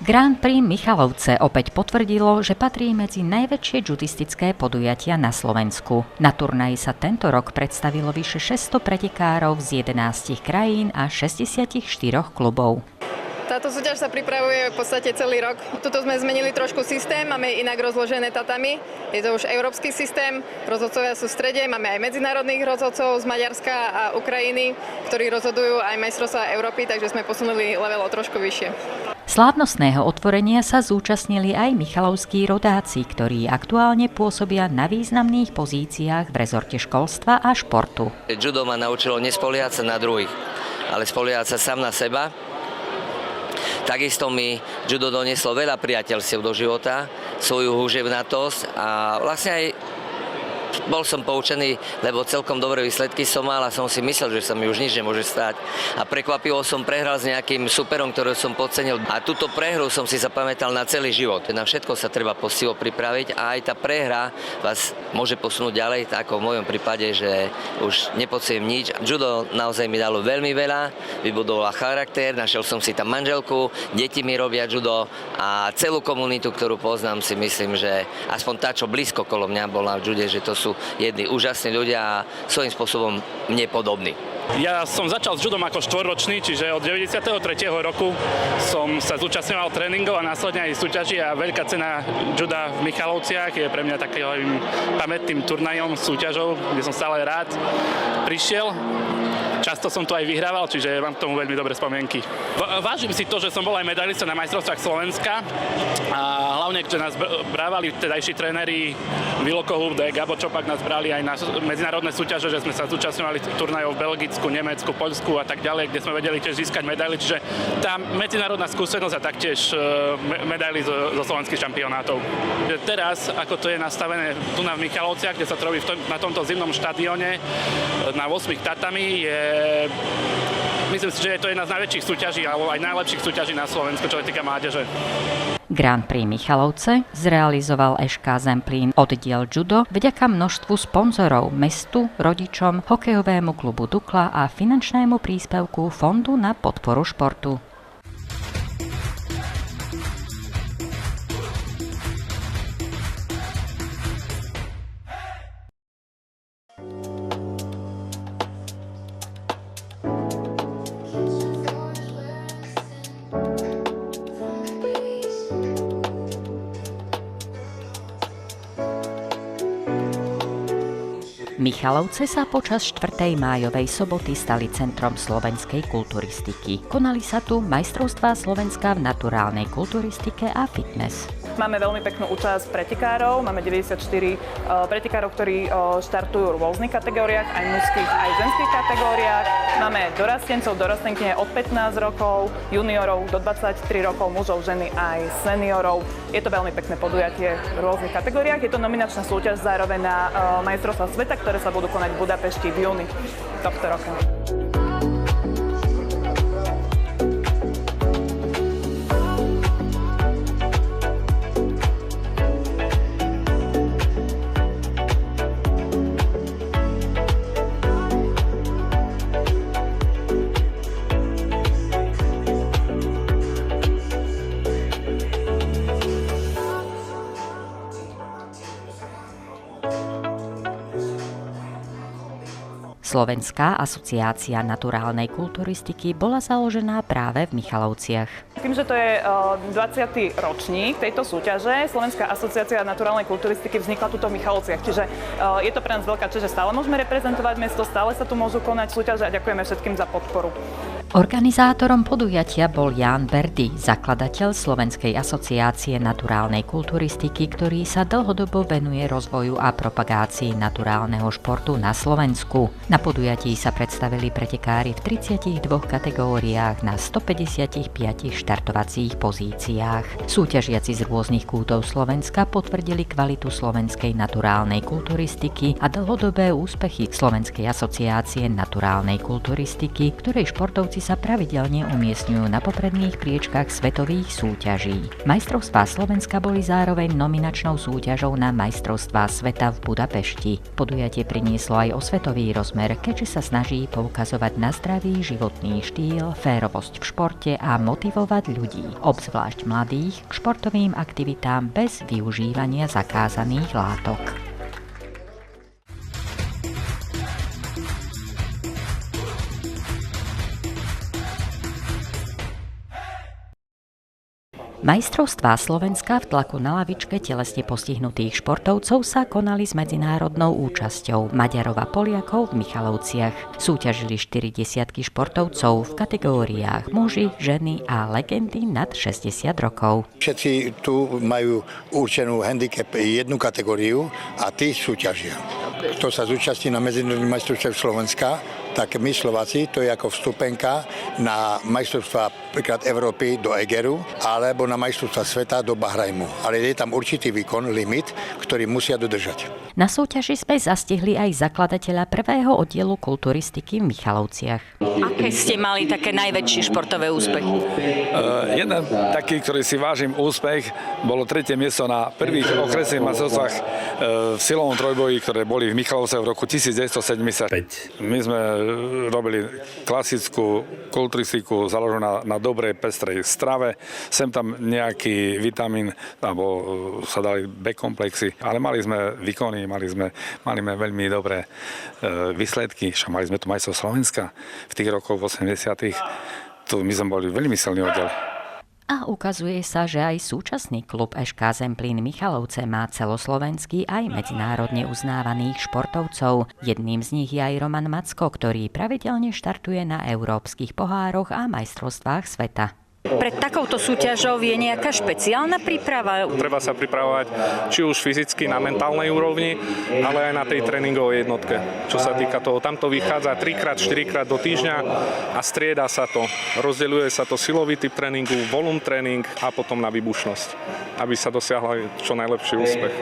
Grand Prix Michalovce opäť potvrdilo, že patrí medzi najväčšie judistické podujatia na Slovensku. Na turnaji sa tento rok predstavilo vyše 600 pretekárov z 11 krajín a 64 klubov. Táto súťaž sa pripravuje v podstate celý rok. Tuto sme zmenili trošku systém, máme inak rozložené tatami. Je to už európsky systém, rozhodcovia sú v strede, máme aj medzinárodných rozhodcov z Maďarska a Ukrajiny, ktorí rozhodujú aj majstrovstvá Európy, takže sme posunuli level o trošku vyššie. Slávnostného otvorenia sa zúčastnili aj michalovskí rodáci, ktorí aktuálne pôsobia na významných pozíciách v rezorte školstva a športu. Judo ma naučilo nespoliehať sa na druhých, ale spoliehať sa sám na seba. Takisto mi judo donieslo veľa priateľstiev do života, svoju húževnatosť a vlastne aj bol som poučený, lebo celkom dobré výsledky som mal a som si myslel, že sa mi už nič nemôže stať. A prekvapivo som prehral s nejakým superom, ktorého som podcenil. A túto prehru som si zapamätal na celý život. Na všetko sa treba poctivo pripraviť a aj tá prehra vás môže posunúť ďalej, tak ako v mojom prípade, že už nepocitujem nič. Judo naozaj mi dalo veľmi veľa, vybudovala charakter, našiel som si tam manželku, deti mi robia judo a celú komunitu, ktorú poznám, si myslím, že aspoň tá, čo blízko kolo mňa bola v jude, že to sú jedni úžasní ľudia a svojím spôsobom mne podobní. Ja som začal s judom ako 4-ročný, čiže od 93. roku som sa zúčastňoval tréningov a následne aj súťaží a veľká cena juda v Michalovciach je pre mňa takým pamätným turnajom, súťažou, kde som stále rád prišiel. Často som to aj vyhrával, čiže mám k tomu veľmi dobré spomienky. Vážim si to, že som bol aj medailista na majstrovstvách Slovenska a hlavne, že nás brávali vtedajší tréneri Vilo Kohúb, Gabo Čopak nás brali aj na medzinárodné súťaže, že sme sa zúčastňovali turnajov v Belgicku, Nemecku, Poľsku a tak ďalej, kde sme vedeli tiež získať medaily, čiže tá medzinárodná skúsenosť a taktiež medaily zo slovenských šampionátov. Teraz, ako to je nastavené tu na Michalovciach, kde sa to robí na tomto zimnom štadióne na 8 tatami, myslím si, že je to jedna z najväčších súťaží alebo aj najlepších súťaží na Slovensku, čo sa týka mládeže. Grand Prix Michalovce zrealizoval ŠK Zemplín oddiel judo vďaka množstvu sponzorov, mestu, rodičom, hokejovému klubu Dukla a finančnému príspevku Fondu na podporu športu. Michalovce sa počas 4. májovej soboty stali centrom slovenskej kulturistiky. Konali sa tu majstrovstvá Slovenska v naturálnej kulturistike a fitness. Máme veľmi peknú účasť pretekárov, máme 94 pretekárov, ktorí štartujú v rôznych kategóriách, aj mužských, aj ženských kategóriách. Máme dorastencov, dorastenkyne od 15 rokov, juniorov do 23 rokov, mužov, ženy aj seniorov. Je to veľmi pekné podujatie v rôznych kategóriách. Je to nominačná súťaž zároveň na majstrovstvá sveta, ktoré sa budú konať v Budapešti v júni tohto roka. Slovenská asociácia naturálnej kulturistiky bola založená práve v Michalovciach. Tým, že to je 20. ročník tejto súťaže, Slovenská asociácia naturálnej kulturistiky vznikla tuto v Michalovciach. Čiže je to pre nás veľká česť, že stále môžeme reprezentovať mesto, stále sa tu môžu konať súťaže a ďakujeme všetkým za podporu. Organizátorom podujatia bol Ján Berdy, zakladateľ Slovenskej asociácie naturálnej kulturistiky, ktorý sa dlhodobo venuje rozvoju a propagácii naturálneho športu na Slovensku. Na podujatí sa predstavili pretekári v 32 kategóriách na 155 štartovacích pozíciách. Súťažiaci z rôznych kútov Slovenska potvrdili kvalitu slovenskej naturálnej kulturistiky a dlhodobé úspechy Slovenskej asociácie naturálnej kulturistiky, ktorej športovci sa pravidelne umiestňujú na popredných priečkách svetových súťaží. Majstrovstvá Slovenska boli zároveň nominačnou súťažou na majstrovstvá sveta v Budapešti. Podujatie prinieslo aj osvetový rozmer smer, keďže sa snaží poukazovať na zdravý životný štýl, férovosť v športe a motivovať ľudí, obzvlášť mladých, k športovým aktivitám bez využívania zakázaných látok. Majstrovstvá Slovenska v tlaku na lavičke telesne postihnutých športovcov sa konali s medzinárodnou účasťou Maďarov a Poliakov v Michalovciach. Súťažili 40 športovcov v kategóriách muži, ženy a legendy nad 60 rokov. Všetci tu majú určenú handicap jednu kategóriu a tí súťažia. Kto sa zúčastní na medzinárodných majstrovstvách Slovenska, tak my Slováci, to je ako vstupenka na majstrovstvá príklad Európy do Egeru alebo na majstrovstvá sveta do Bahrajmu. Ale je tam určitý výkon, limit, ktorý musia dodržať. Na súťaži sme zastihli aj zakladateľa prvého oddielu kulturistiky v Michalovciach. Aké ste mali také najväčšie športové úspechy? Jeden taký, ktorý si vážim úspech, bolo 3. miesto na prvých okresných majstrovstvách v silovom trojboji, ktoré boli v Michalovciach v roku 1975. My sme robili klasickú kulturistiku založenú na dobrej pestrej strave. Sem tam nejaký vitamín, alebo sa dali B-komplexy, ale mali sme výkony, mali sme veľmi dobré výsledky. Mali sme tu majstrov Slovenska v tých rokoch 80. Tu my sme boli veľmi silný oddiel. A ukazuje sa, že aj súčasný klub SK Zemplín Michalovce má celoslovenský aj medzinárodne uznávaných športovcov. Jedným z nich je aj Roman Macko, ktorý pravidelne štartuje na európskych pohároch a majstrovstvách sveta. Pred takouto súťažou je nejaká špeciálna príprava? Treba sa pripravovať či už fyzicky na mentálnej úrovni, ale aj na tej tréningovej jednotke. Čo sa týka toho, tamto vychádza 3-4 krát do týždňa a strieda sa to. Rozdeľuje sa to silový typ tréningu, volum tréning a potom na výbušnosť, aby sa dosiahla čo najlepší úspech.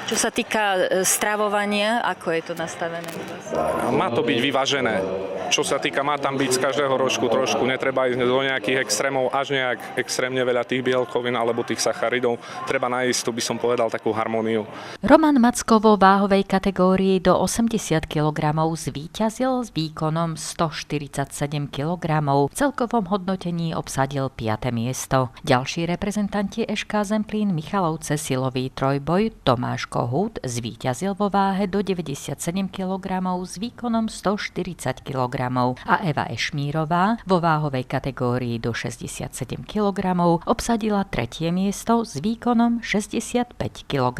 Čo sa týka stravovania, ako je to nastavené? Má to byť vyvážené. Čo sa týka, má tam byť z každého rožku trošku. Netreba ísť do nejakých extrémov, až nejak extrémne veľa tých bielkovín alebo tých sacharidov. Treba nájsť, tu by som povedal, takú harmóniu. Roman Macko vo váhovej kategórii do 80 kg zvíťazil s výkonom 147 kg. V celkovom hodnotení obsadil 5. miesto. Ďalší reprezentanti SK Zemplín Michalovce silový trojboj Tomáš Kohút zvíťazil vo váhe do 97 kg s výkonom 140 kg a Eva Ešmírová vo váhovej kategórii do 67 kg obsadila 3. miesto s výkonom 65 kg.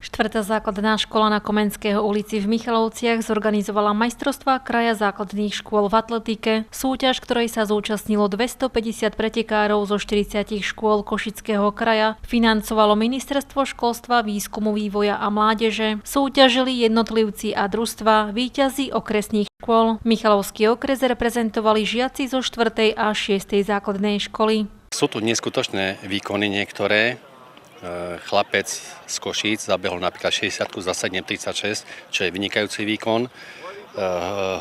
Štvrtá základná škola na Komenského ulici v Michalovciach zorganizovala majstrovstvá kraja základných škôl v atletike, súťaž, ktorej sa zúčastnilo 250 pretekárov zo 40 škôl Košického kraja, financovalo Ministerstvo školstva, výskumu, vývoja a mládeže, súťažili jednotlivci a družstva, víťazi okresných škôl. Michalovský okres reprezentovali žiaci zo 4. a 6. základnej školy. Sú tu neskutočné výkony niektoré. Chlapec z Košíc zabehol napríklad 60 za 7,36, čo je vynikajúci výkon.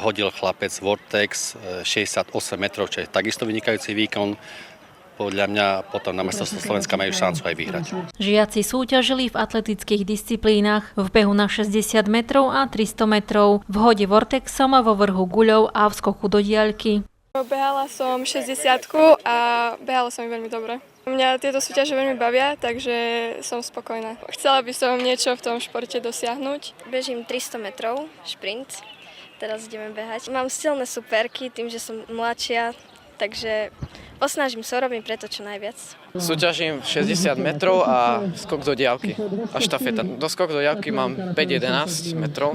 Hodil chlapec Vortex 68 metrov, čo je takisto vynikajúci výkon. Podľa mňa potom na majstrovstvá Slovenska majú šancu aj vyhrať. Žiaci súťažili v atletických disciplínach v behu na 60 metrov a 300 metrov, v hode Vortexom a vo vrhu guľov a v skoku do diaľky. Behala som 60 a behala som veľmi dobre. Mňa tieto súťaže veľmi bavia, takže som spokojná. Chcela by som niečo v tom športe dosiahnuť. Bežím 300 metrov, šprint, teraz ideme behať. Mám silné superky tým, že som mladšia, takže posnažím sa, robím preto čo najviac. Súťažím 60 metrov a skok do diaľky a štafeta. Do skok do diaľky mám 5-11 metrov.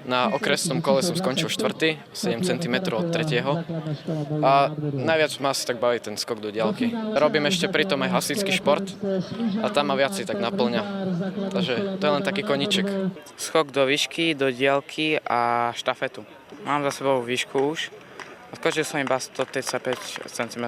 Na okresnom kole som skončil 4., 7 cm od 3. A najviac ma asi tak baví ten skok do diaľky. Robím ešte pritom aj hasičský šport a tam ma viac si tak naplňa. Takže to je len taký koníček. Skok do výšky, do diaľky a štafetu. Mám za sebou výšku už. Skočil som iba 135 cm.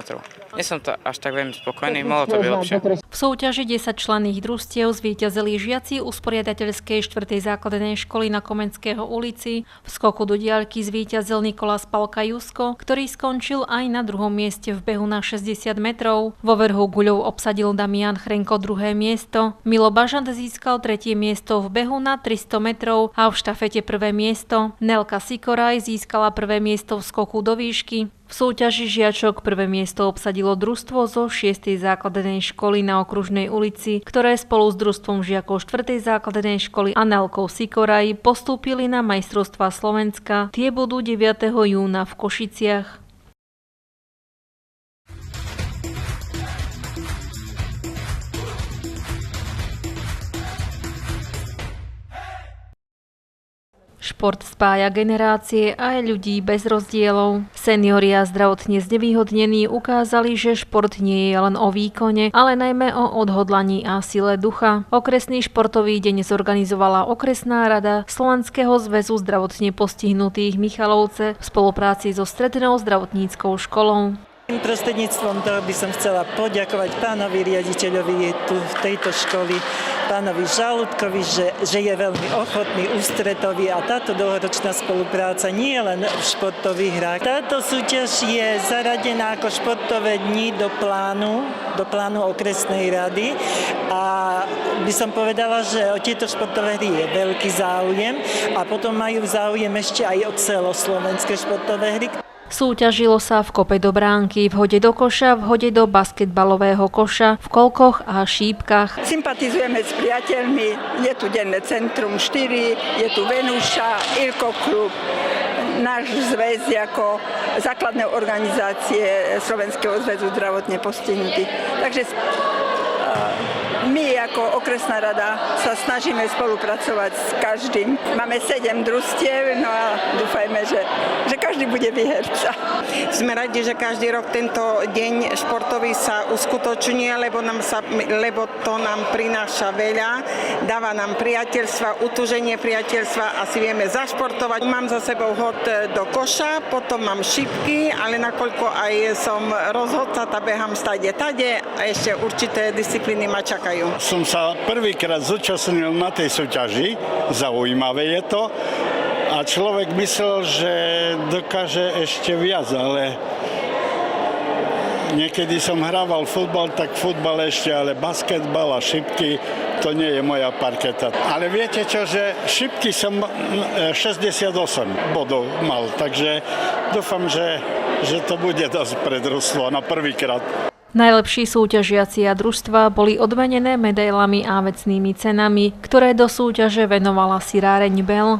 Nie som to až tak veľmi spokojný, mohlo to byť lepšie. V súťaži 10-členných družstiev zvíťazili žiaci usporiadateľskej 4. základnej školy na Komenského ulici. V skoku do diaľky zvíťazil Nikolás Palka-Jusko, ktorý skončil aj na druhom mieste v behu na 60 metrov. Vo vrhu guľov obsadil Damian Chrenko 2. miesto. Milo Bažant získal 3. miesto v behu na 300 metrov a v štafete 1. miesto. Nelka Sikoraj získala 1. miesto v skoku do výšky. V súťaži žiačok 1. miesto obsadilo družstvo zo 6. základnej školy na Okružnej ulici, ktoré spolu s družstvom žiakov 4. základnej školy a Nelkou Sikoraj postúpili na majstrovstvá Slovenska. Tie budú 9. júna v Košiciach. Šport spája generácie a aj ľudí bez rozdielov. Seniori a zdravotne znevýhodnení ukázali, že šport nie je len o výkone, ale najmä o odhodlaní a sile ducha. Okresný športový deň zorganizovala Okresná rada Slovenského zväzu zdravotne postihnutých Michalovce v spolupráci so Strednou zdravotníckou školou. Prostredníctvom toho by som chcela poďakovať pánovi riaditeľovi tu v tejto školy, pánovi Žalúdkovi, že je veľmi ochotný, ústretový a táto dlhoročná spolupráca nie je len v športových hrách. Táto súťaž je zaradená ako športové dni do plánu Okresnej rady a by som povedala, že o tieto športové hry je veľký záujem a potom majú záujem ešte aj o celoslovenské športové hry. Súťažilo sa v kope do bránky, v hode do koša, v hode do basketbalového koša, v kolkoch a šípkach. Sympatizujeme s priateľmi, je tu Denné centrum 4, je tu Venuša, Ilko klub, náš zväz ako základné organizácie Slovenského zväzu zdravotne postihnutých. Takže my ako Okresná rada sa snažíme spolupracovať s každým. Máme 7 družstiev, no a dúfajme, že každý bude výherca. Sme radi, že každý rok tento deň športový sa uskutočňuje, lebo to nám prináša veľa, dáva nám priateľstva, utúženie priateľstva, asi vieme zašportovať. Mám za sebou hod do koša, potom mám šipky, ale nakoľko aj som rozhodca, behám stade tade a ešte určité disciplíny ma čakajú. Som sa prvýkrát zúčastnil na tej súťaži, zaujímavé je to a človek myslel, že dokáže ešte viac, ale niekedy som hrával futbal, tak futbal ešte, ale basketbal a šipky, to nie je moja parketa. Ale viete čo, že šipky som 68 bodov mal, takže dúfam, že to bude dosť pre družstvo na prvýkrát. Najlepší súťažiaci a družstva boli odmenené medailami a vecnými cenami, ktoré do súťaže venovala Siráreň Bell.